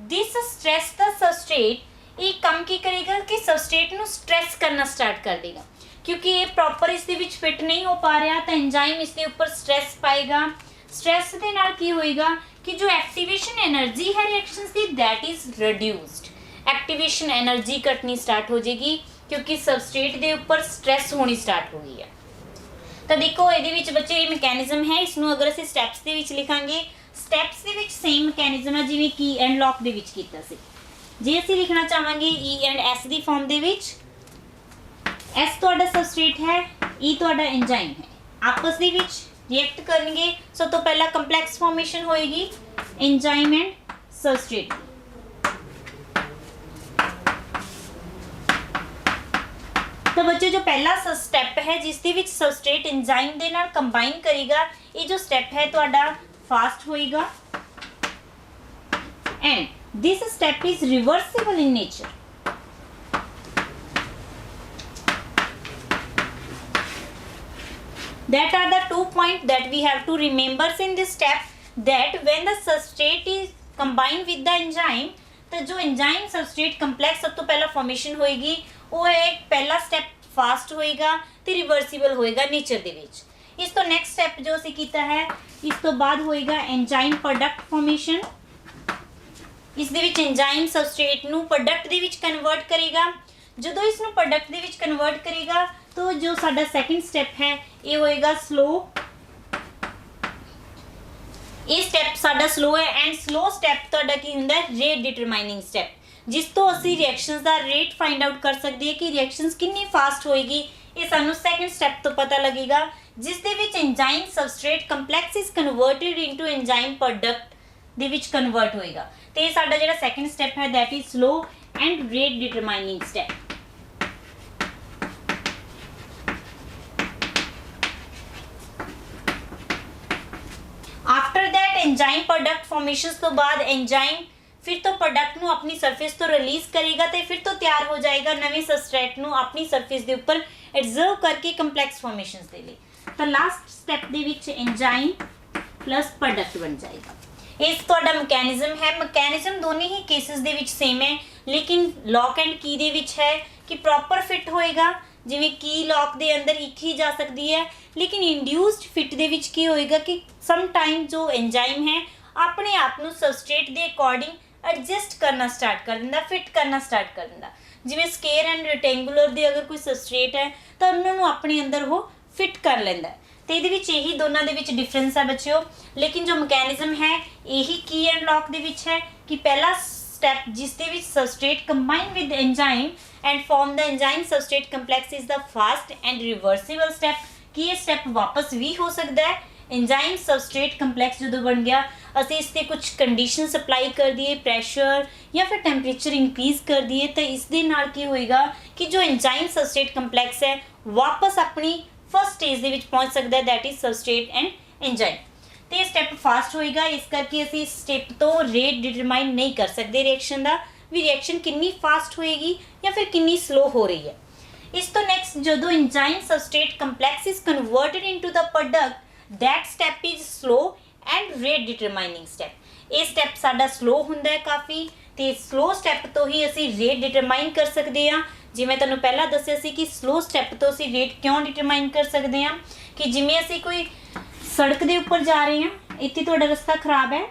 this stress the substrate, ਇਹ ਕੰਮ ਕੀ ਕਰੇਗਾ ਕਿ ਸਬਸਟ੍ਰੇਟ ਨੂੰ ਸਟ੍ਰੈਸ ਕਰਨਾ ਸਟਾਰਟ ਕਰ ਦੇਗਾ ਕਿਉਂਕਿ ਇਹ ਪ੍ਰੋਪਰ ਇਸ ਦੇ ਵਿੱਚ ਫਿਟ ਨਹੀਂ ਹੋ ਪਾ ਰਿਹਾ ਤਾਂ एंजाइम ਇਸ ਦੇ ਉੱਪਰ ਸਟ੍ਰੈਸ ਪਾਏਗਾ। ਸਟ੍ਰੈਸ ਦੇ ਨਾਲ ਕੀ ਹੋਏਗਾ ਕਿ ਜੋ ਐਕਟੀਵੇਸ਼ਨ એનર્ਜੀ ਹੈ ਰਿਐਕਸ਼ਨਸ ਦੀ that is reduced, activation energy ਘਟਣੀ ਸਟਾਰਟ ਹੋ ਜਾਏਗੀ ਕਿਉਂਕਿ ਸਬਸਟ੍ਰੇਟ ਦੇ ਉੱਪਰ ਸਟ੍ਰੈਸ ਹੋਣੀ ਸਟਾਰਟ ਹੋ ਗਈ ਹੈ। ਤਾਂ ਦੇਖੋ ਇਹਦੇ ਵਿੱਚ ਬੱਚੇ ਇਹ ਮੈਕੈਨਿਜ਼ਮ ਹੈ, ਇਸ ਨੂੰ ਅਗਰ ਅਸੀਂ ਸਟੈਪਸ ਦੇ ਵਿੱਚ ਲਿਖਾਂਗੇ ਸਟੈਪਸ ਦੇ ਵਿੱਚ ਸੇਮ ਮੈਕੈਨਿਜ਼ਮ ਹੈ ਜਿਵੇਂ ਕੀ ਐਂਡ ਲੌਕ ਦੇ ਵਿੱਚ ਕੀਤਾ ਸੀ। ਜੇ ਅਸੀਂ ਲਿਖਣਾ ਚਾਹਾਂਗੇ E and S the farm ਦੇ ਵਿੱਚ, S ਤੁਹਾਡਾ ਸਬਸਟ੍ਰੇਟ ਹੈ, E ਤੁਹਾਡਾ एंजाइम ਹੈ, ਆਪਸ ਦੇ ਵਿੱਚ ਰਿਐਕਟ ਕਰਨਗੇ। ਸਭ ਤੋਂ ਪਹਿਲਾਂ ਕੰਪਲੈਕਸ ਫਾਰਮੇਸ਼ਨ ਹੋਏਗੀ एंजाइम ਐਂਡ ਸਬਸਟ੍ਰੇਟ। ਤਾਂ ਬੱਚੇ ਜੋ ਪਹਿਲਾ ਸਟੈਪ ਹੈ ਜਿਸ ਦੇ ਵਿੱਚ ਸਬਸਟ੍ਰੇਟ एंजाइम ਦੇ ਨਾਲ ਕੰਬਾਈਨ ਕਰੇਗਾ, ਇਹ ਜੋ ਸਟੈਪ ਹੈ ਤੁਹਾਡਾ ਫਾਸਟ ਹੋਏਗਾ and this step is reversible in nature। that are the 2 points that we have to remember in this step, that when the substrate is combined with the enzyme, तो जो enzyme substrate complex सब तो पहला formation होएगी वो एक पहला step fast होएगा ते रिवर्सिबल होएगा नेचर दे विच। इस तो नेक्स्ट स्टेप जो ਅਸੀਂ ਕੀਤਾ ਹੈ ਇਸ ਤੋਂ ਬਾਅਦ ਹੋਏਗਾ एंजाइम प्रोडक्ट फॉर्मेशन। ਇਸ ਦੇ ਵਿੱਚ एंजाइम सबस्ट्रेट ਨੂੰ प्रोडक्ट ਦੇ ਵਿੱਚ ਕਨਵਰਟ ਕਰੇਗਾ। ਜਦੋਂ ਇਸ ਨੂੰ प्रोडक्ट ਦੇ ਵਿੱਚ ਕਨਵਰਟ ਕਰੇਗਾ तो जो ਸਾਡਾ ਸੈਕੰਡ ਸਟੈਪ ਹੈ ਇਹ ਹੋਏਗਾ स्लो। ਇਹ ਸਟੈਪ ਸਾਡਾ स्लो ਹੈ ਐਂਡ स्लो ਸਟੈਪ ਤੁਹਾਡਾ ਕੀ ਹੁੰਦਾ ਹੈ ਰੇਟ ਡਿਟਰਮਾਈਨਿੰਗ ਸਟੈਪ, ਜਿਸ ਤੋਂ ਅਸੀਂ ਰਿਐਕਸ਼ਨਸ ਦਾ ਰੇਟ ਫਾਈਂਡ ਆਊਟ ਕਰ ਸਕਦੇ ਹਾਂ ਕਿ ਰਿਐਕਸ਼ਨਸ ਕਿੰਨੀ ਫਾਸਟ ਹੋਏਗੀ। ਇਹ ਸਾਨੂੰ ਸੈਕੰਡ ਸਟੈਪ ਤੋਂ ਪਤਾ ਲੱਗੇਗਾ ਜਿਸ ਦੇ ਵਿੱਚ enzyme substrate complex is converted into enzyme product ਦੇ ਵਿੱਚ ਕਨਵਰਟ ਹੋਏਗਾ। ਤੇ ਇਹ ਸਾਡਾ ਜਿਹੜਾ ਸੈਕੰਡ ਸਟੈਪ ਹੈ that is slow and rate determining step। After that enzyme product formations तो बाद एंजाइम फिर तो प्रोडक्ट ਨੂੰ ਆਪਣੀ ਸਰਫੇਸ ਤੋਂ ਰਿਲੀਜ਼ ਕਰੇਗਾ ਤੇ ਫਿਰ ਤੋਂ ਤਿਆਰ ਹੋ ਜਾਏਗਾ ਨਵੇਂ ਸਬਸਟ੍ਰੇਟ ਨੂੰ ਆਪਣੀ ਸਰਫੇਸ ਦੇ ਉੱਪਰ ਐਬਜ਼ਰਵ ਕਰਕੇ ਕੰਪਲੈਕਸ ਫਾਰਮੇਸ਼ਨਸ ਦੇ ਲਈ। ਤਾਂ ਲਾਸਟ ਸਟੈਪ ਦੇ ਵਿੱਚ एंजाइम ਪਲੱਸ प्रोडक्ट ਬਣ ਜਾਏਗਾ। ਇਸ ਤੁਹਾਡਾ ਮੈਕੈਨਿਜ਼ਮ ਹੈ। ਮੈਕੈਨਿਜ਼ਮ ਦੋਨੇ ਹੀ ਕੇਸਿਸ ਦੇ ਵਿੱਚ ਸੇਮ ਹੈ ਲੇਕਿਨ ਲੌਕ ਐਂਡ ਕੀ ਦੇ ਵਿੱਚ ਹੈ ਕਿ ਪ੍ਰੋਪਰ ਫਿਟ ਹੋਏਗਾ। ਜਿਵੇਂ ਕੀ ਲੌਕ ਦੇ ਅੰਦਰ ਇੱਕ ਹੀ ਜਾ ਸਕਦੀ ਹੈ ਲੇਕਿਨ ਇੰਡਿਊਸਡ ਫਿਟ ਦੇ ਵਿੱਚ ਕੀ ਹੋਏਗਾ ਕਿ ਸਮ ਟਾਈਮ ਜੋ एंजाइम ਹੈ ਆਪਣੇ ਆਪ ਨੂੰ ਸਬਸਟ੍ਰੇਟ ਦੇ ਅਕੋਰਡਿੰਗ ਐਡਜਸਟ ਕਰਨਾ ਸਟਾਰਟ ਕਰ ਦਿੰਦਾ, ਫਿਟ ਕਰਨਾ ਸਟਾਰਟ ਕਰ ਦਿੰਦਾ। ਜਿਵੇਂ ਸਕੁਅਰ ਐਂਡ ਰੈਕਟੈਂਗੂਲਰ ਦੇ ਅਗਰ ਕੋਈ ਸਬਸਟ੍ਰੇਟ ਹੈ ਤਾਂ ਉਹਨਾਂ ਨੂੰ ਆਪਣੇ ਅੰਦਰ ਉਹ ਫਿਟ ਕਰ ਲੈਂਦਾ। ਤੇ ਇਹਦੇ ਵਿੱਚ ਇਹੀ ਦੋਨਾਂ ਦੇ ਵਿੱਚ ਡਿਫਰੈਂਸ ਹੈ ਬੱਚਿਓ। ਲੇਕਿਨ ਜੋ ਮੈਕੈਨਿਜ਼ਮ ਹੈ ਇਹੀ ਕੀ ਐਂਡ ਲੌਕ ਦੇ ਵਿੱਚ ਹੈ ਕਿ ਪਹਿਲਾ step ਜਿਸ ਦੇ ਵਿੱਚ substrate combine with the enzyme and form the enzyme substrate complex is the fast and reversible step। कि ये step वापस भी हो सकता है। enzyme substrate complex ਜਦੋਂ ਬਣ ਗਿਆ ਅਸੀਂ ਇਸ ਤੇ ਕੁਝ ਕੰਡੀਸ਼ਨਸ ਅਪਲਾਈ ਕਰ ਦਈਏ, ਪ੍ਰੈਸ਼ਰ ਜਾਂ ਫਿਰ ਟੈਂਪਰੇਚਰ ਇੰਕਰੀਜ਼ ਕਰ ਦਈਏ ਤਾਂ ਇਸ ਦੇ ਨਾਲ ਕੀ ਹੋਏਗਾ ਕਿ ਜੋ enzyme substrate complex ਹੈ ਵਾਪਸ ਆਪਣੀ ਫਸਟ ਸਟੇਜ ਦੇ ਵਿੱਚ ਪਹੁੰਚ ਸਕਦਾ ਹੈ that is substrate and enzyme। ਤੇ ਸਟੈਪ ਫਾਸਟ ਹੋਏਗਾ ਇਸ ਕਰਕੇ ਅਸੀਂ ਇਸ ਸਟੈਪ ਤੋਂ ਰੇਟ ਡਿਟਰਮਾਈਨ ਨਹੀਂ ਕਰ ਸਕਦੇ ਰਿਐਕਸ਼ਨ ਦਾ ਵੀ ਰਿਐਕਸ਼ਨ ਕਿੰਨੀ ਫਾਸਟ ਹੋਏਗੀ ਜਾਂ ਫਿਰ ਕਿੰਨੀ ਸਲੋ ਹੋ ਰਹੀ ਹੈ। ਇਸ ਤੋਂ ਨੈਕਸਟ ਜਦੋਂ enzyme substrate complex is converted into the product that step is slow and rate determining step। ਇਹ ਸਟੈਪ ਸਾਡਾ ਸਲੋ ਹੁੰਦਾ ਹੈ ਕਾਫੀ ਤੇ ਸਲੋ ਸਟੈਪ ਤੋਂ ਹੀ ਅਸੀਂ ਰੇਟ ਡਿਟਰਮਾਈਨ ਕਰ ਸਕਦੇ ਹਾਂ। ਜਿਵੇਂ ਤੁਹਾਨੂੰ ਪਹਿਲਾਂ ਦੱਸਿਆ ਸੀ ਕਿ ਸਲੋ ਸਟੈਪ ਤੋਂ ਅਸੀਂ ਰੇਟ ਕਿਉਂ ਡਿਟਰਮਾਈਨ ਕਰ ਸਕਦੇ ਹਾਂ ਕਿ ਜਿਵੇਂ ਅਸੀਂ ਕੋਈ ਸੜਕ ਦੇ ਉੱਪਰ ਜਾ ਰਹੇ ਹਾਂ, ਇੱਥੇ ਤੁਹਾਡਾ ਰਸਤਾ ਖਰਾਬ ਹੈ,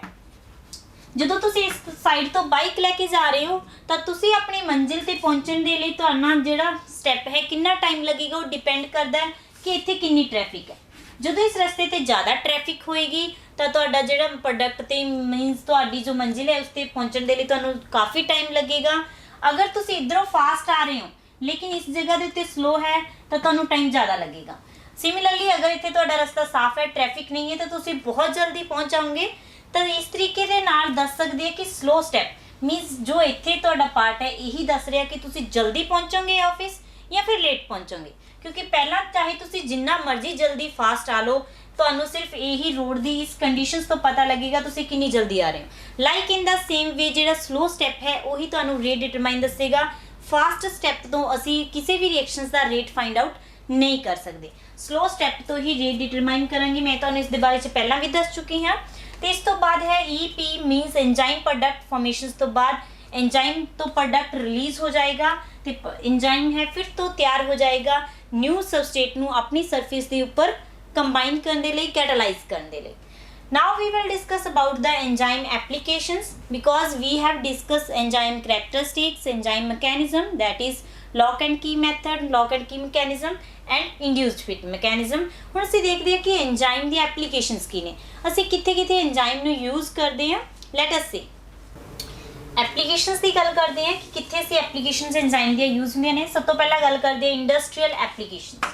ਜਦੋਂ ਤੁਸੀਂ ਇਸ ਸਾਈਡ ਤੋਂ ਬਾਈਕ ਲੈ ਕੇ ਜਾ ਰਹੇ ਹੋ ਤਾਂ ਤੁਸੀਂ ਆਪਣੀ ਮੰਜ਼ਿਲ ਤੇ ਪਹੁੰਚਣ ਦੇ ਲਈ ਤੁਹਾਡਾ ਜਿਹੜਾ ਸਟੈਪ ਹੈ ਕਿੰਨਾ ਟਾਈਮ ਲੱਗੇਗਾ ਉਹ ਡਿਪੈਂਡ ਕਰਦਾ ਹੈ ਕਿ ਇੱਥੇ ਕਿੰਨੀ ਟ੍ਰੈਫਿਕ ਹੈ। ਜਦੋਂ ਇਸ ਰਸਤੇ ਤੇ ਜ਼ਿਆਦਾ ਟ੍ਰੈਫਿਕ ਹੋਏਗੀ ਤਾਂ ਤੁਹਾਡਾ ਜਿਹੜਾ ਪ੍ਰੋਡਕਟ ਤੇ ਮੀਨਸ ਤੁਹਾਡੀ ਜੋ ਮੰਜ਼ਿਲ ਹੈ ਉਸ ਤੇ ਪਹੁੰਚਣ ਦੇ ਲਈ ਤੁਹਾਨੂੰ ਕਾਫੀ ਟਾਈਮ ਲੱਗੇਗਾ। ਅਗਰ ਤੁਸੀਂ ਇੱਧਰੋਂ ਫਾਸਟ ਆ ਰਹੇ ਹੋ ਲੇਕਿਨ ਇਸ ਜਗ੍ਹਾ ਦੇ ਉੱਤੇ ਸਲੋ ਹੈ ਤਾਂ ਤੁਹਾਨੂੰ ਟਾਈਮ ਜ਼ਿਆਦਾ ਲੱਗੇਗਾ। सिमिलरली अगर इत्थे तुहाडा रस्ता साफ है, ट्रैफिक नहीं है तो तुसीं बहुत जल्दी पहुंच जाओगे। तो इस तरीके दे नाल दस सकदे कि स्लो स्टैप मीनस जो इत्थे तुहाडा पार्ट है यही दस रहा कि तुसी जल्दी पहुंचोगे ऑफिस या फिर लेट पहुंचोगे, क्योंकि पहला चाहे तुसी जिन्ना मर्जी जल्दी फास्ट आ लो, तुहानू सिर्फ यही रोड दी इस कंडीशंस तो पता लगेगा तुसी कितनी जल्दी आ रहे हो। लाइक इन द सेम वे जिहड़ा स्लो स्टैप है वही तुहानू रेट डिटरमाइन दसेगा। फास्ट स्टैप तो असी किसी भी रिएक्शंस का रेट फाइंड आउट नहीं कर सकते, स्लो स्टैप तो ही रेट डिटरमाइन करांगे। मैं तुहानू इस दे बारे च पहला भी दस चुकी हाँ। तो इस तो बाद है ईपी मीनस एंजाइम प्रोडक्ट फॉर्मेशन तो बाद एंजाइम तो प्रोडक्ट रिलीज हो जाएगा, तो एंजाइम है फिर तो तैयार हो जाएगा न्यू सबस्ट्रेट नू अपनी सरफेस के ऊपर कंबाइन करने लिए, कैटालाइज करने लिए। Now we will discuss about the enzyme applications because we have discussed enzyme characteristics, enzyme mechanism, that is lock and key method, lock and key mechanism and induced fit mechanism। ਹੁਣ ਅਸੀਂ ਦੇਖਦੇ ਹਾਂ ਕਿ enzyme ਦੀ applications ਕੀ ਨੇ, ਅਸੀਂ ਕਿੱਥੇ-ਕਿੱਥੇ enzyme ਨੂੰ use ਕਰਦੇ ਹਾਂ। Let us see applications ਦੀ ਗੱਲ ਕਰਦੇ ਹਾਂ ਕਿ ਕਿੱਥੇ ਅਸੀਂ applications enzyme ਦੀਆਂ use ਹੁੰਦੀਆਂ ਨੇ। ਸਭ ਤੋਂ ਪਹਿਲਾਂ ਗੱਲ ਕਰਦੇ ਹਾਂ industrial applications।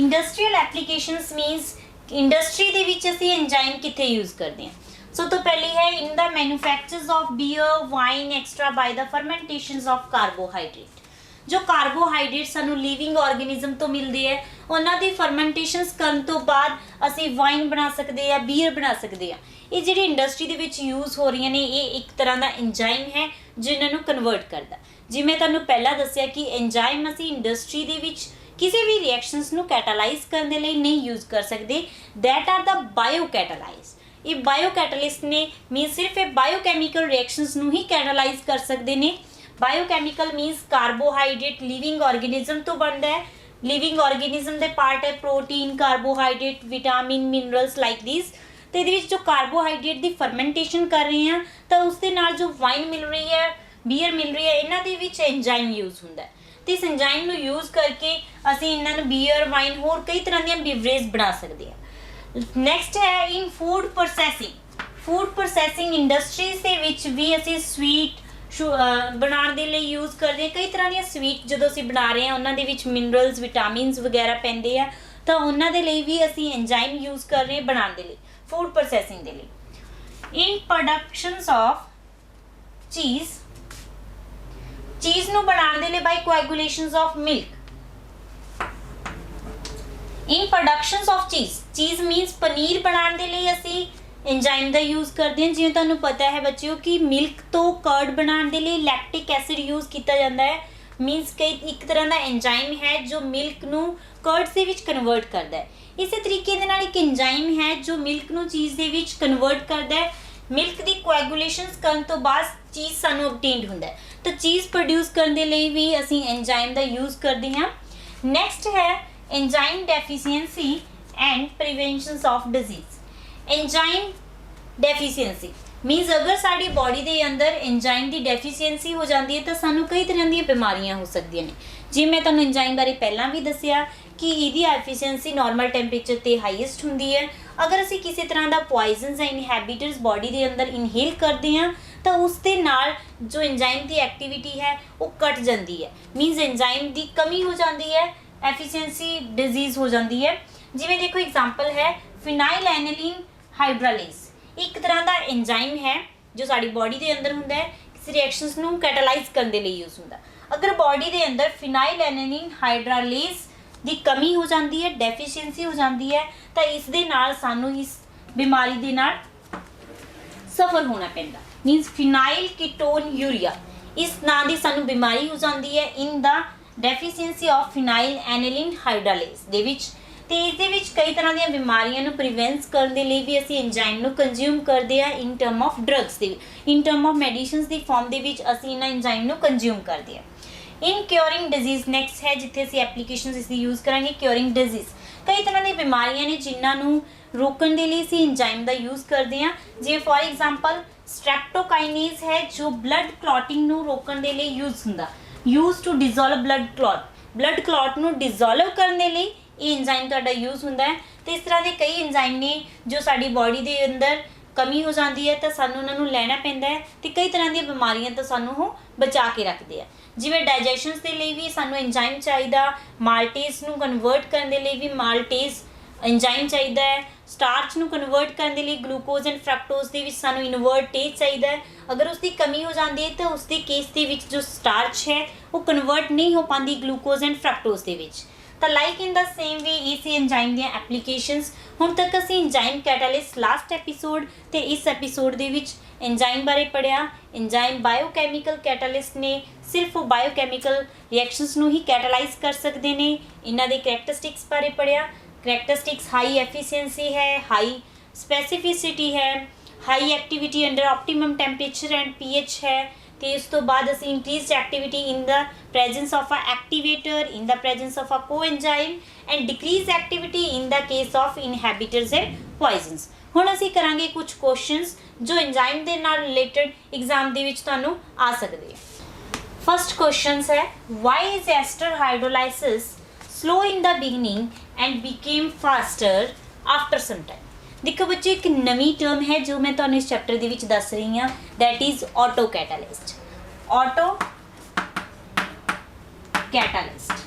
industrial applications means industry ਦੇ ਵਿੱਚ ਅਸੀਂ एंजाइम ਕਿੱਥੇ यूज़ ਕਰਦੇ ਹਾਂ। ਸਭ ਤੋਂ ਪਹਿਲੀ ਹੈ in the manufactures of beer, wine, extra by the fermentations of carbohydrate। जो carbohydrate ਸਾਨੂੰ लिविंग ऑर्गेनिज्म ਤੋਂ ਮਿਲਦੇ ਹੈ ਉਹਨਾਂ ਦੀ ਫਰਮੈਂਟੇਸ਼ਨਸ ਕਰਨ ਤੋਂ ਬਾਅਦ ਅਸੀਂ ਵਾਈਨ ਬਣਾ ਸਕਦੇ ਆ, ਬੀਅਰ ਬਣਾ ਸਕਦੇ ਆ। ਇਹ ਜਿਹੜੀ ਇੰਡਸਟਰੀ ਦੇ ਵਿੱਚ ਯੂਜ਼ ਹੋ ਰਹੀਆਂ ਨੇ ਇਹ ਇੱਕ ਤਰ੍ਹਾਂ ਦਾ ਐਂਜਾਈਮ ਹੈ ਜਿਨ੍ਹਾਂ ਨੂੰ ਕਨਵਰਟ ਕਰਦਾ। ਜਿਵੇਂ ਤੁਹਾਨੂੰ ਪਹਿਲਾਂ ਦੱਸਿਆ ਕਿ ਐਂਜਾਈਮ ਅਸੀਂ ਇੰਡਸਟਰੀ ਦੇ ਵਿੱਚ किसी भी रिएक्शंस ਨੂੰ कैटालाइज करने लिए नहीं यूज़ कर सकते, that are the bio catalyse. ये बायो कैटालिस्ट ने मीन सिर्फ ये बायोकैमिकल रिएक्शंस ਨੂੰ ही कैटालाइज कर सकते हैं। बायोकैमिकल मीनस कार्बोहाइड्रेट लिविंग ऑर्गेनिज्म तो बनता है, लिविंग ऑर्गेनिज्म के पार्ट है protein, carbohydrate, vitamin, minerals like this. तो ये जो कार्बोहाइड्रेट की फरमेंटेशन कर रहे हैं तो उसके नाल जो वाइन मिल रही है, बीयर मिल रही है, इन्हां दे विच एंजाइम यूज़ होंदा है। तो इस एंजाइम ਨੂੰ यूज़ करके ਅਸੀਂ ਇਹਨਾਂ ਨੂੰ ਬੀਅਰ, ਵਾਈਨ ਹੋਰ ਕਈ ਤਰ੍ਹਾਂ ਦੀਆਂ ਬੀਵਰੇਜ ਬਣਾ ਸਕਦੇ ਹਾਂ। ਨੈਕਸਟ ਹੈ in food processing. Food processing industries ਦੇ ਵਿੱਚ ਵੀ ਅਸੀਂ ਸਵੀਟ ਬਣਾਉਣ ਦੇ ਲਈ ਯੂਜ਼ ਕਰਦੇ ਹਾਂ। ਕਈ ਤਰ੍ਹਾਂ ਦੀਆਂ ਸਵੀਟ ਜਦੋਂ ਅਸੀਂ ਬਣਾ ਰਹੇ ਹਾਂ ਉਹਨਾਂ ਦੇ ਵਿੱਚ ਮਿਨਰਲਸ, ਵਿਟਾਮਿਨਸ ਵਗੈਰਾ ਪੈਂਦੇ ਆ, ਤਾਂ ਉਹਨਾਂ ਦੇ ਲਈ ਵੀ ਅਸੀਂ ਐਂਜਾਈਮ ਯੂਜ਼ ਕਰ ਰਹੇ ਹਾਂ ਬਣਾਉਣ ਦੇ ਲਈ, ਫੂਡ ਪ੍ਰੋਸੈਸਿੰਗ ਦੇ ਲਈ। ਇਨ ਪ੍ਰੋਡਕਸ਼ਨਸ ਆਫ ਚੀਜ਼, चीज़ ਨੂੰ ਬਣਾਉਣ ਦੇ ਲਈ by coagulations of milk. In productions of cheese means paneer बनाने के लिए असी एंजाइम का यूज़ करते हैं। जिवें तुहानूं पता है बच्चों कि मिल्क तो कर्ड बनाने के लिए लैक्टिक एसिड यूज़ किया जाता है, मीनस कई एक तरह का एंजाइम है जो मिल्क नूं कर्ड के विच कन्वर्ट करता है। इस तरीके दे नाल एक एंजाइम है जो मिल्क नूं चीज़ के विच कन्वर्ट करता है। मिल्क की कोएगुलेशंस करन तो बाद चीज़ सानूं ऑबटेन्ड हुंदा है, तो चीज़ प्रोड्यूस करने के लिए भी असी एंजाइम का यूज़ करते हैं। नैक्सट है enzyme deficiency and prevention of disease. Enzyme deficiency मीनस अगर साड़ी बॉडी के अंदर एंजाइम की डेफिशिएंसी हो जाती है तो सानू कई तरह दी बीमारियां हो सकती हैं। जी मैं तुहानूं एंजाइम बारे पहला भी दसिया कि इसकी एफिशिएंसी नॉर्मल टैंपरेचर ते हाईएस्ट हुंदी है। अगर असी किसी तरह का पॉइजन या इनहैबिटर्स बॉडी के अंदर इनहेल करते हैं तो उसके नाल जो एंजाइम की एक्टिविटी है वो घट जाती है, मीनस एंजाइम की कमी हो जाती है, एफिशिएंसी डिजीज़ हो जाती है। जिवें देखो एग्जाम्पल है फिनाइल एनिलीन हाइड्रालेज, एक तरह का एंजाइम है जो साड़ी बॉडी के अंदर होंदा है, किसी रिएक्शंस नूं कैटालाइज करने लिए यूज़ होंदा। अगर बॉडी के अंदर फिनाइल एनिलीन हाइड्रालेज की कमी हो जाती है, डेफिशिएंसी हो जाती है, तो इस दे नाल सानू इस बीमारी दे नाल सफ़र होना पैंदा। मीनस फिनाइल कीटोन यूरिया इस नाम की सानू बीमारी हो जाती है in the deficiency of phenylalanine hydrolase दे विच। ते इस दे विच कई तरह दी बीमारियां नूं प्रिवेंट करने के लिए भी असी एंजाइम नूं कंज्यूम करते हैं in term of drugs they, in term of medicines की फॉर्म दे विच असी इन्हां एंजाइम नूं कंज्यूम करते हैं। इन क्योरिंग डिजीज़ नैक्सट है जिथे असी एप्लीकेशनस इसकी यूज़ करांगे। क्योरिंग डिजीज़ कई तरह की बीमारियां ने जिन्हां नूं रोकण दे लई असी एंजाइम का यूज़ करते हैं। जिवें फॉर एग्जाम्पल स्ट्रैप्टोकाइनेज है जो ब्लड क्लॉटिंग नूं रोकण दे लई यूज़ हुंदा, use to dissolve blood clot नूं डिजोल्व करने लिए ये एंजाइम तुहाडा यूज़ हुंदा है। तो इस तरह के कई एंजाइम ने जो साड़ी बॉडी के अंदर कमी हो जाती है तो सानू उन्हां नूं लैना पैंदा है, तो कई तरह दी बीमारियां तो सानू वो बचा के रखते हैं। जिवें डाइजेशनस के लिए भी सानू एंजाइम चाहिए, माल्टेज नूं कन्वर्ट करने लिए भी माल्टेज एंजाइम चाहिए है। स्टार्च ਨੂੰ ਕਨਵਰਟ ਕਰਨ ਦੇ ਲਈ ਗਲੂਕੋਜ਼ ਐਂਡ ਫਰਕਟੋਜ਼ ਦੇ ਵਿੱਚ ਸਾਨੂੰ ਇਨਵਰਟੇਜ ਚਾਹੀਦਾ ਹੈ। ਅਗਰ ਉਸਦੀ ਕਮੀ ਹੋ ਜਾਂਦੀ ਹੈ ਤਾਂ ਉਸਦੇ ਕੇਸ ਦੇ ਵਿੱਚ ਜੋ ਸਟਾਰਚ ਹੈ ਉਹ ਕਨਵਰਟ ਨਹੀਂ ਹੋ ਪਾਉਂਦੀ ਗਲੂਕੋਜ਼ ਐਂਡ ਫਰਕਟੋਜ਼ ਦੇ ਵਿੱਚ। ਤਾਂ ਲਾਈਕ ਇਨ ਦਾ ਸੇਮ ਵੇ ਇਹ ਸੀ ਐਂਜਾਈਮ ਦੀਆਂ ਐਪਲੀਕੇਸ਼ਨਸ। ਹੁਣ ਤੱਕ ਅਸੀਂ ਐਂਜਾਈਮ ਕੈਟਾਲਿਸਟ ਲਾਸਟ ਐਪੀਸੋਡ ਤੇ ਇਸ ਐਪੀਸੋਡ ਦੇ ਵਿੱਚ एंजाइम बारे पढ़िया। एंजाइम बायोकैमिकल कैटालिस्ट ने, सिर्फ वो बायोकैमिकल रिएक्शंस नूं ही कैटालाइज कर सकते हैं। इन्हां दे करैक्टरिस्टिक्स बारे पढ़िया। करैक्टरिस्टिक्स हाई एफिशिएंसी है, हाई स्पैसिफिसिटी है, high activity under optimum temperature and pH है। तो इस तो बाद असीं increased activity in the presence of a activator, in the presence of a coenzyme and decrease activity in the case of inhibitors and poisons. ਹੁਣ ਅਸੀਂ ਕਰਾਂਗੇ ਕੁਝ ਕੁਐਸਚਨਸ ਜੋ ਐਂਜਾਈਮ ਦੇ ਨਾਲ ਰਿਲੇਟਡ ਐਗਜ਼ਾਮ ਦੇ ਵਿੱਚ ਤੁਹਾਨੂੰ ਆ ਸਕਦੇ। ਫਸਟ ਕੁਐਸਚਨਸ ਹੈ why is ester hydrolysis slow in the beginning and became faster after some time. ਦੇਖੋ ਬੱਚੇ ਇੱਕ ਨਵੀਂ ਟਰਮ ਹੈ ਜੋ ਮੈਂ ਤੁਹਾਨੂੰ ਇਸ ਚੈਪਟਰ ਦੇ ਵਿੱਚ ਦੱਸ ਰਹੀ ਹਾਂ, that is auto catalyst. Auto catalyst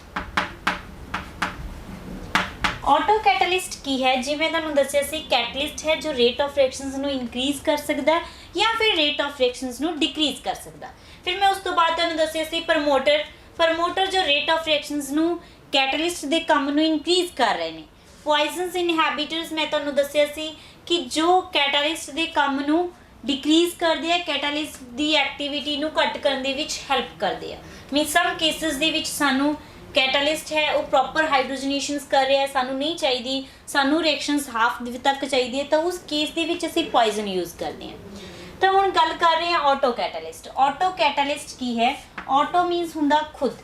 auto catalyst की है जिवें तुहानूं दस्सिया सी कैटलिस्ट है जो रेट ऑफ रिएक्शंस नूं इंक्रीज कर सकदा है या फिर रेट ऑफ रिएक्शंस नूं डिक्रीज कर सकदा। फिर मैं उस तो बाद तुहानूं दस्सिया सी प्रमोटर, प्रमोटर जो रेट ऑफ रिएक्शंस नूं कैटलिस्ट दे काम नूं इंक्रीज कर रहे हैं। पॉइजनस इनहैबिटर्स मैं तुहानूं दस्सिया सी कि जो कैटलिस्ट दे काम नूं डिक्रीज करदे आ, कैटलिस्ट दी एक्टिविटी नूं घट करन दे विच हेल्प करदे आ। मीन सम केसेस दे विच सानूं कैटालिस्ट है वो प्रॉपर हाइड्रोजनेशनस कर रहा है, सानू नहीं चाहिए, सानू रिएक्शंस हाफ तक चाहिए, तो उस केस दे विच असीं पॉइजन यूज़ करते हैं। तो हुण गल कर रहे हैं ऑटो कैटालिस्ट। ऑटो कैटालिस्ट की है, ऑटो मीनस हुंदा खुद।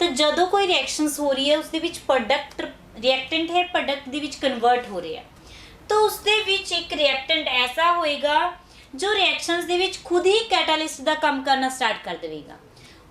तो जदों कोई रिएक्शंस हो रही है उसदे विच प्रोडक्ट रिएक्टेंट है, प्रोडक्ट दे विच कन्वर्ट हो रहा है, तो उसदे विच एक रिएक्टेंट ऐसा होएगा जो रिएक्शंस दे विच खुद ही कैटालिस्ट दा काम करना स्टार्ट कर देगा।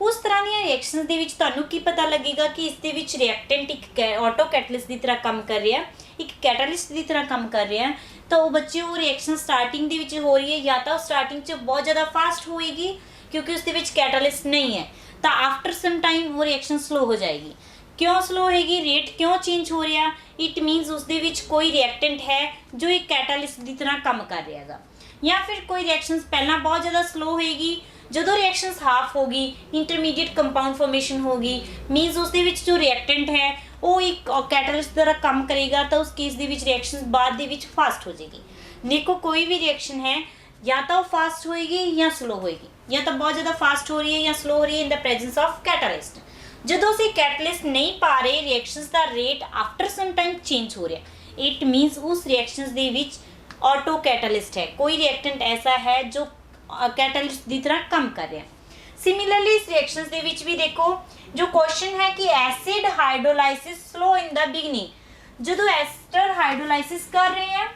उस तरह दी रिएक्शंस दे विच तुहानूं की पता लगेगा कि इस दे विच रिएक्टेंट एक ऑटो कैटलिस्ट की तरह काम कर रहा है, एक कैटालिस्ट की तरह काम कर रहा है। तो वो बच्चे वो रिएक्शन स्टार्टिंग दे विच हो रही है या तो स्टार्टिंग च बहुत ज़्यादा फास्ट होएगी क्योंकि उस दे विच कैटालिस्ट नहीं है, तो आफ्टर सम टाइम वो रिएक्शन स्लो हो जाएगी। क्यों स्लो होएगी, रेट क्यों चेंज हो रहा, इट मीनस उस दे विच कोई रिएक्टेंट है जो एक कैटालिस्ट की तरह काम कर रहा है। या फिर कोई रिएक्शंस पहला बहुत ज़्यादा स्लो होएगी, जदों रिएक्शंस हाफ होगी इंटरमीडिएट कंपाउंड फॉर्मेशन होगी, मीनस उस दे विच जो रिएक्टेंट है वो एक कैटालिस्ट की तरह काम करेगा, तो उस केस दे विच रिएक्शंस बाद दे विच फास्ट हो जाएगी। देखो कोई भी रिएक्शन है या तो फास्ट होएगी या स्लो होएगी, या तो बहुत ज़्यादा फास्ट हो रही है या स्लो हो रही है in the presence of catalyst. जदों असीं कैटालिस्ट नहीं पा रहे, रिएक्शंस का rate after some time change हो रहा है, इट मीनस उस रिएक्शंस दे विच ऑटो कैटालिस्ट है, कोई रिएक्टेंट ऐसा है जो कैटालिस्ट की तरह काम कर रहा है। सिमिलरली इस रिएक्शंस दे विच भी देखो जो क्वेश्चन है कि acid hydrolysis slow in the beginning. जदों एस्टर हाइड्रोलाइसिस कर रहे हैं,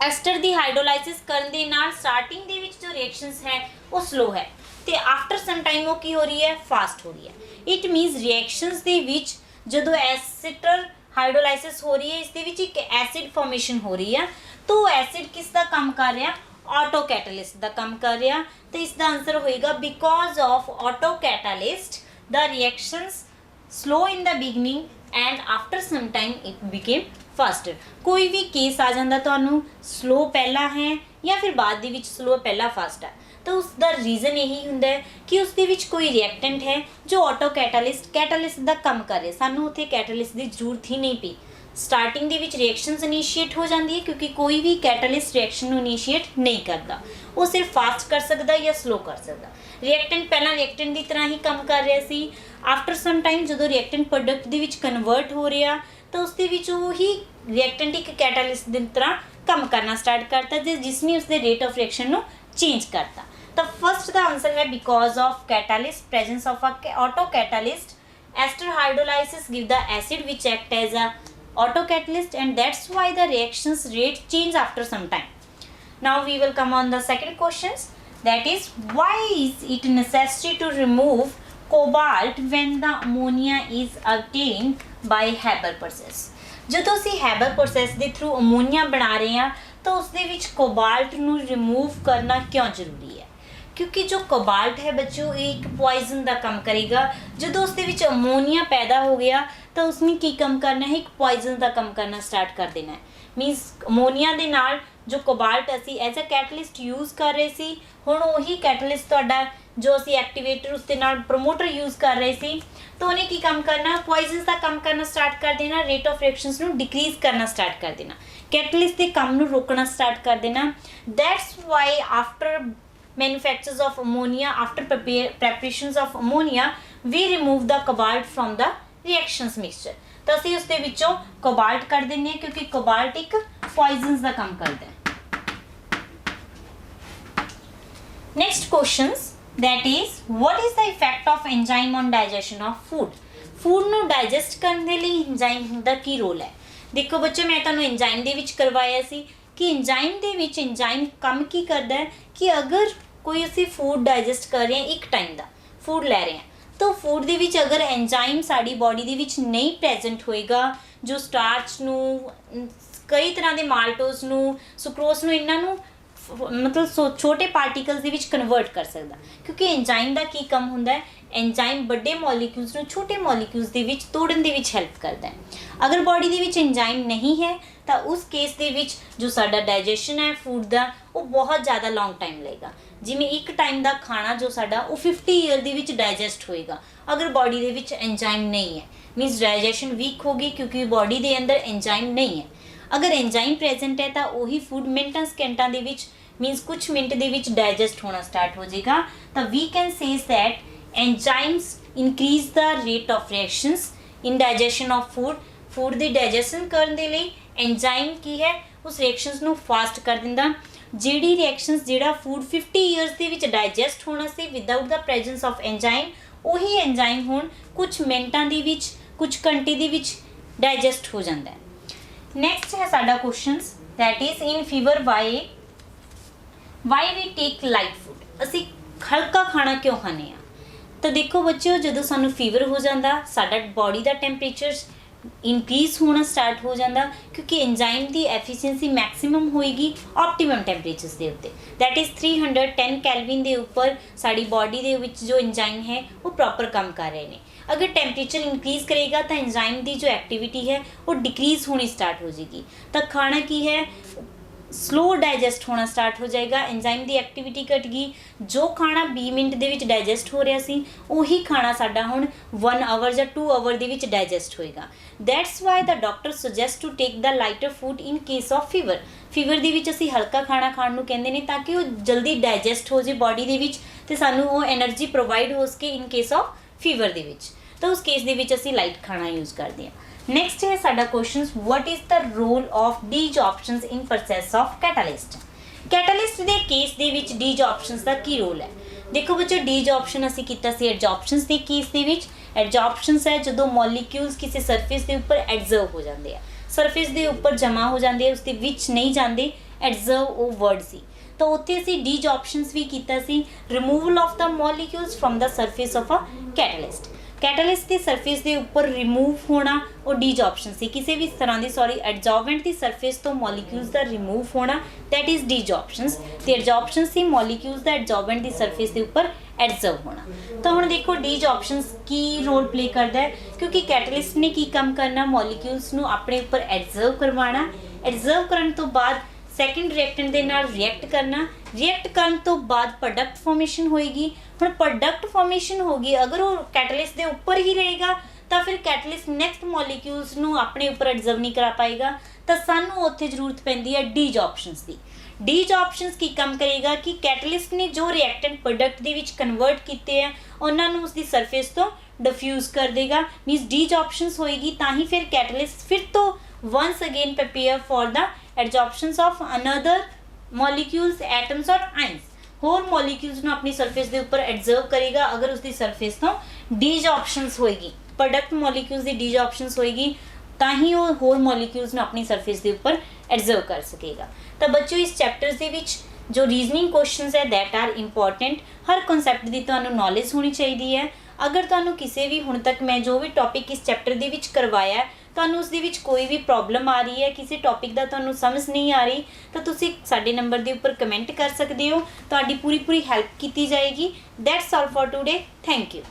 एस्टर दी हाइड्रोलाइसिस करन दे नाल स्टार्टिंग दे विच जो रिएक्शंस है वो स्लो है, तो आफ्टर सम टाइम वो की हो रही है, फास्ट हो रही है। इट मीनस रिएक्शंस दे विच जदों एस्टर हाइड्रोलाइसिस हो रही है, इस दे विच एक एसिड फॉर्मेशन हो रही है, तो एसिड किसका काम कर रहा है, ऑटो कैटालिस्ट का काम कर रहा। तो इसका आंसर होएगा because of auto catalyst the reactions slow in the beginning and after some time it became faster. कोई भी केस आ जाता तुहानूं स्लो पहला है या फिर बाद दे विच स्लो पहला फास्ट है, तो उसका रीजन यही हुंदा है कि उस दे विच कोई रिएक्टेंट है जो ऑटो कैटालिस्ट का काम कर रहा है। सानूं उत्थे कैटालिस्ट की जरूरत ही नहीं पई, स्टार्टिंग दे विच रिएक्शंस इनीशिएट हो जाती है क्योंकि कोई भी कैटालिस्ट रिएक्शन नूं इनीशिएट नहीं करता, वो सिर्फ फास्ट कर सकता या स्लो कर सकता। रिएक्टेंट पहला रिएक्टेंट की तरह ही काम कर रहा सी, आफ्टर सम टाइम जो रिएक्टेंट प्रोडक्ट दे विच कन्वर्ट हो रहा तो उस दे विच ही रिएक्टेंट एक कैटालिस्ट की तरह काम करना स्टार्ट करता जिसने उसके रेट ऑफ रिएक्शन नूं चेंज करता। तो फर्स्ट द आंसर है because of catalyst presence of a auto catalyst ester hydrolysis give the acid which act as a auto catalyst and that's why the reactions rate change after some time. Now we will come on the second questions, that is why is it necessary to remove cobalt when the ammonia is obtained by Haber process। ਜਦੋਂ ਅਸੀਂ Haber process ਦੇ through ammonia ਬਣਾ ਰਹੇ ਹਾਂ ਤਾਂ ਉਸ ਦੇ ਵਿੱਚ cobalt ਨੂੰ remove करना क्यों ਜ਼ਰੂਰੀ है, क्योंकि जो कोबाल्ट है बच्चों एक पॉइजन का काम करेगा। जो उसके अमोनीया पैदा हो गया तो उसने की कम करना है, एक पॉइजन का कम करना स्टार्ट कर देना है। मीनस अमोनीਆ ਦੇ ਨਾਲ जो कोबाल्ट असी एज अ कैटलिस्ट यूज़ कर रहे सी, हुण उही कैटलिस्ट तुहाडा जो असी एक्टिवेटर उसके नाल प्रमोटर यूज़ कर रहे सी, तो उन्हें की कम करना, पॉइजन का कम करना स्टार्ट कर देना, रेट ऑफ रिएक्शंस नू डिक्रीज करना स्टार्ट कर देना, कैटलिस्ट के काम नू रोकना स्टार्ट कर देना। That's why after manufactures of ammonia, after preparations of ammonia, we remove the cobalt from the reactions mixture। तो असी उसके विचों कोबाल्ट कर देंगे हैं, क्योंकि कोबाल्ट एक पॉइजन का काम करता है। Next questions that is what is the effect of enzyme on digestion of food. Food ਨੂੰ डाइजेस्ट ਕਰਨ ਦੇ ਲਈ एंजाइम ਦਾ ਕੀ ਰੋਲ ਹੈ। देखो बच्चों, मैं ਤੁਹਾਨੂੰ एंजाइम ਦੇ ਵਿੱਚ ਕਰਵਾਇਆ ਸੀ कि एंजाइम ਦੇ ਵਿੱਚ एंजाइम ਕੰਮ ਕੀ ਕਰਦਾ ਹੈ कि अगर कोई ਅਸੀਂ फूड डाइजेस्ट कर रहे हैं, एक टाइम ਦਾ फूड ਲੈ ਰਹੇ हैं, तो फूड ਦੇ ਵਿੱਚ अगर एंजाइम साड़ी बॉडी ਦੇ ਵਿੱਚ नहीं प्रेजेंट होएगा, जो स्टार्च ਨੂੰ कई तरह के माल्टोज ਨੂੰ सुक्रोज ਨੂੰ ਇਹਨਾਂ ਨੂੰ मतलब छोटे पार्टिकल्स ਦੇ ਵਿੱਚ कन्वर्ट कर सकता, क्योंकि एंजाइम ਦਾ ਕੀ ਕੰਮ ਹੁੰਦਾ है, एंजाइम बड़े मॉलिक्यूल्स ਨੂੰ छोटे मॉलिक्यूल्स ਦੇ ਵਿੱਚ ਤੋੜਨ ਦੇ ਵਿੱਚ हेल्प करता है। अगर बॉडी ਦੇ ਵਿੱਚ एंजाइम नहीं है तो उस केस ਦੇ ਵਿੱਚ जो साडा डाइजेशन है फूड ਦਾ वो बहुत ज़्यादा लॉन्ग टाइम लगेगा। जिमें एक टाइम का खाना जो साडा वो 50 ईयर ਦੇ ਵਿੱਚ डाइजेस्ट होएगा, अगर बॉडी ਦੇ ਵਿੱਚ एंजाइम नहीं है, मीनस डाइजेशन वीक होगी क्योंकि बॉडी के अंदर एंजाइम नहीं है। अगर एंजाइम प्रेजेंट है तो वही फूड मिनटां सैकेंडां दे विच मीनस कुछ मिनट दे विच डाइजेस्ट होना स्टार्ट हो जाएगा। तो we can says that enzymes increase the rate of reactions in digestion of food. Food दी डाइजेशन करने दे लई एंजाइम की है उस रिएक्शंस नू फास्ट कर दिंदा। जिहड़ी रिएक्शंस जिहड़ा फूड 50 ईयर्स दे विच डाइजेस्ट होना सी without the presence of enzyme, वही एंजाइम हुण कुछ मिनटां दे विच कुछ घंटे दे विच डाइजेस्ट हो जाता है। नेक्स्ट है साडा questions that is in fever why we take light food. असी हल्का खाना क्यों खाने आ। तो देखो बच्चों, जदों सानू फीवर हो जाता साडा बॉडी का टैंपरेचर इंक्रीज होना स्टार्ट हो जाता, क्योंकि एंजाइम की एफिशिएंसी मैक्सिमम होएगी ऑप्टिमम टैंपरेचर्स के उत्ते, दैट इज़ 310 कैलविन के उपर साड़ी बॉडी के विच जो एंजाइम है वो प्रॉपर काम कर रहे हैं। अगर टैंपरेचर इंक्रीज करेगा तो एंजाइम की जो एक्टिविटी है वो डिक्रीज होनी स्टार्ट हो जाएगी, तो खाना की है स्लो डाइजेस्ट होना स्टार्ट हो जाएगा, एंजाइम की एक्टिविटी घट गई। जो खाना 20 मिनट दे विच डाइजेस्ट हो रहा सी उही खाना साडा हुण 1 आवर या 2 आवर दे विच डाइजेस्ट होएगा। That's why the doctor suggest to take the lighter food in case of fever. Fever दे विच असीं हल्का खाना खाण नूं कहंदे ने ताकि वो जल्दी डाइजेस्ट हो जाए बॉडी दे विच ते सानूं वो एनर्जी प्रोवाइड हो सके इन केस ऑफ फीवर दे विच। तो उस केस दे विच असीं लाइट खाना यूज़ करते हैं। नेक्स्ट है साडा question what is the role of desorptions in process of catalyst. Catalyst के केस दे विच डीजॉर्प्शंस का की रोल है। देखो बच्चों, डीजॉर्प्शन असीं कीता सी एडजॉर्प्शंस के केस दे विच। एडजॉर्प्शंस है जदों मॉलिक्यूल्स किसी सरफेस के उपर एडजर्व हो जाते हैं, सरफेस के उपर जमा हो जाते हैं, उसके विच नहीं जाते, एडजर्व वो वर्ड सी। तो उत्थे असीं डीजॉर्प्शंस भी कीता सी, removal of the molecules from the surface of a catalyst. Catalyst की सरफेस के उपर रिमूव होना और डीजॉर्प्शन से किसी भी तरह की एडजॉर्बेंट की सरफेस तो मॉलिक्यूल्स का रिमूव होना दैट इज़ डीजॉर्प्शंस। तो एडजॉर्प्शन से मॉलिक्यूल्स का एडजॉर्बेंट की सरफेस के उपर एडजर्व होना। तो हुण देखो डीजॉर्प्शंस की रोल प्ले करता है, क्योंकि कैटालिस्ट ने की काम करना मॉलिक्यूल्स नूं अपने उपर एडजर्व करवाना, एडजर्व करन तो बाद सैकेंड रिएक्टेंट दे नाल रिएक्ट करना, रिएक्ट करन तो बाद प्रोडक्ट फॉर्मेशन होएगी। हुण प्रोडक्ट फॉर्मेशन होगी अगर वो कैटलिस्ट के उपर ही रहेगा तो फिर कैटलिस्ट नैक्सट मॉलिक्यूल्स नूं अपने उपर एडजर्व नहीं करा पाएगा, तो सानूं उत्थे जरूरत पैंदी है डीजॉर्प्शंस की। डीजॉर्प्शंस की काम करेगा कि कैटलिस्ट ने जो reactant product they which convert किए हैं उन्होंने उसकी सरफेस तो डिफ्यूज कर देगा, मीनस डीजॉर्प्शंस होएगी, ताही फिर कैटलिस्ट फिर तो once again prepare for the adsorptions of another molecules atoms और आइंस। होर मॉलिक्यूल्स नूं अपनी सरफेस के उपर एडजर्व करेगा अगर उसकी सरफेस तो डीजॉर्प्शंस होएगी, प्रोडक्ट मॉलिक्यूल्स की डीजॉर्प्शंस होएगी, ताही वो होर मॉलिक्यूल्स नूं अपनी सरफेस के उपर एडजर्व कर सकेगा। तो बच्चों इस चैप्टर्स के विच जो रीजनिंग क्वेश्चंस है दैट आर इंपॉर्टेंट, हर कॉन्सैप्ट की तुहानूं नॉलेज होनी चाहिए है। अगर तुहानूं किसी भी हुण तक मैं जो भी टॉपिक इस चैप्टर के विच करवाया है तुहानूं उसदे विच कोई भी प्रॉब्लम आ रही है, किसी टॉपिक का तुहानूं समझ नहीं आ रही, तो तुसीं साडे नंबर के उपर कमेंट कर सकते हो, तुहाडी पूरी हेल्प की जाएगी। That's all for today, thank you.